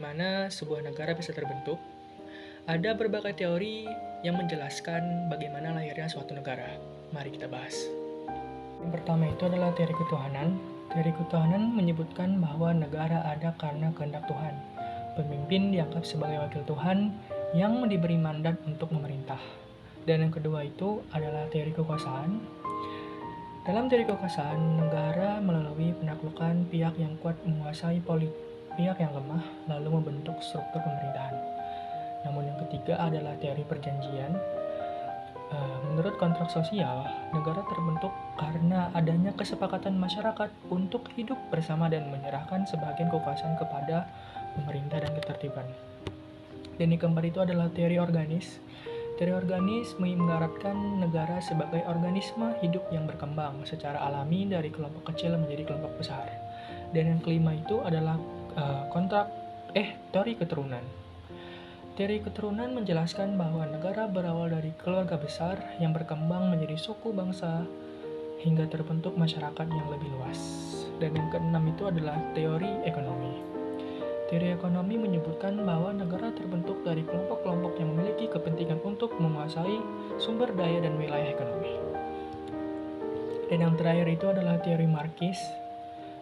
Mana sebuah negara bisa terbentuk, ada berbagai teori yang menjelaskan bagaimana lahirnya suatu negara. Mari kita bahas. Yang pertama itu adalah teori ketuhanan. Teori ketuhanan menyebutkan bahwa negara ada karena kehendak Tuhan. Pemimpin dianggap sebagai wakil Tuhan yang diberi mandat untuk memerintah. Dan yang kedua itu adalah teori kekuasaan. Dalam teori kekuasaan, negara melalui penaklukan pihak yang kuat menguasai pihak yang lemah, lalu membentuk struktur pemerintahan. Namun yang ketiga adalah teori perjanjian. Menurut kontrak sosial, negara terbentuk karena adanya kesepakatan masyarakat untuk hidup bersama dan menyerahkan sebagian kekuasaan kepada pemerintah dan ketertiban. Dan yang keempat itu adalah teori organis. Teori organis mengibaratkan negara sebagai organisme hidup yang berkembang secara alami dari kelompok kecil menjadi kelompok besar. Dan yang kelima itu adalah teori keturunan. Teori keturunan menjelaskan bahwa negara berawal dari keluarga besar yang berkembang menjadi suku bangsa hingga terbentuk masyarakat yang lebih luas. Dan yang keenam itu adalah teori ekonomi. Teori ekonomi menyebutkan bahwa negara terbentuk dari kelompok-kelompok yang memiliki kepentingan untuk menguasai sumber daya dan wilayah ekonomi. Dan yang terakhir itu adalah teori Marxis.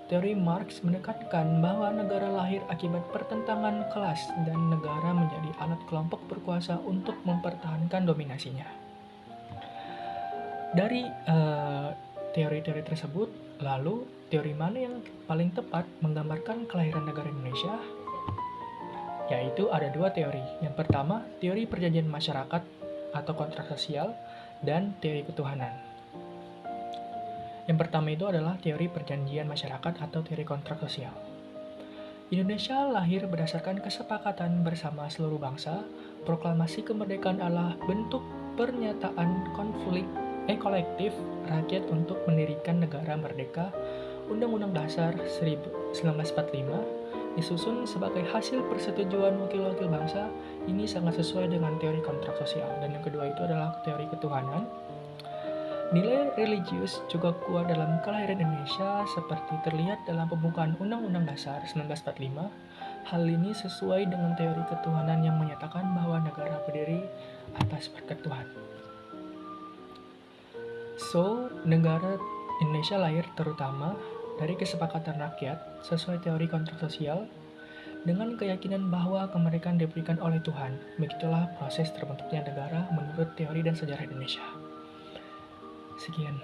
Teori Marx menekankan bahwa negara lahir akibat pertentangan kelas dan negara menjadi alat kelompok berkuasa untuk mempertahankan dominasinya. Dari teori-teori tersebut, lalu teori mana yang paling tepat menggambarkan kelahiran negara Indonesia? Yaitu ada dua teori. Yang pertama, teori perjanjian masyarakat atau kontrak sosial, dan teori ketuhanan. Yang pertama itu adalah teori perjanjian masyarakat atau teori kontrak sosial. Indonesia lahir berdasarkan kesepakatan bersama seluruh bangsa. Proklamasi kemerdekaan adalah bentuk pernyataan kolektif rakyat untuk mendirikan negara merdeka. Undang-Undang Dasar 1945 disusun sebagai hasil persetujuan wakil-wakil bangsa. Ini sangat sesuai dengan teori kontrak sosial. Dan yang kedua itu adalah teori ketuhanan. Nilai religius juga kuat dalam kelahiran Indonesia seperti terlihat dalam pembukaan Undang-Undang Dasar 1945. Hal ini sesuai dengan teori ketuhanan yang menyatakan bahwa negara berdiri atas berkat Tuhan. So, negara Indonesia lahir terutama dari kesepakatan rakyat sesuai teori kontrak sosial dengan keyakinan bahwa kemerdekaan diberikan oleh Tuhan. Begitulah proses terbentuknya negara menurut teori dan sejarah Indonesia. Sekian.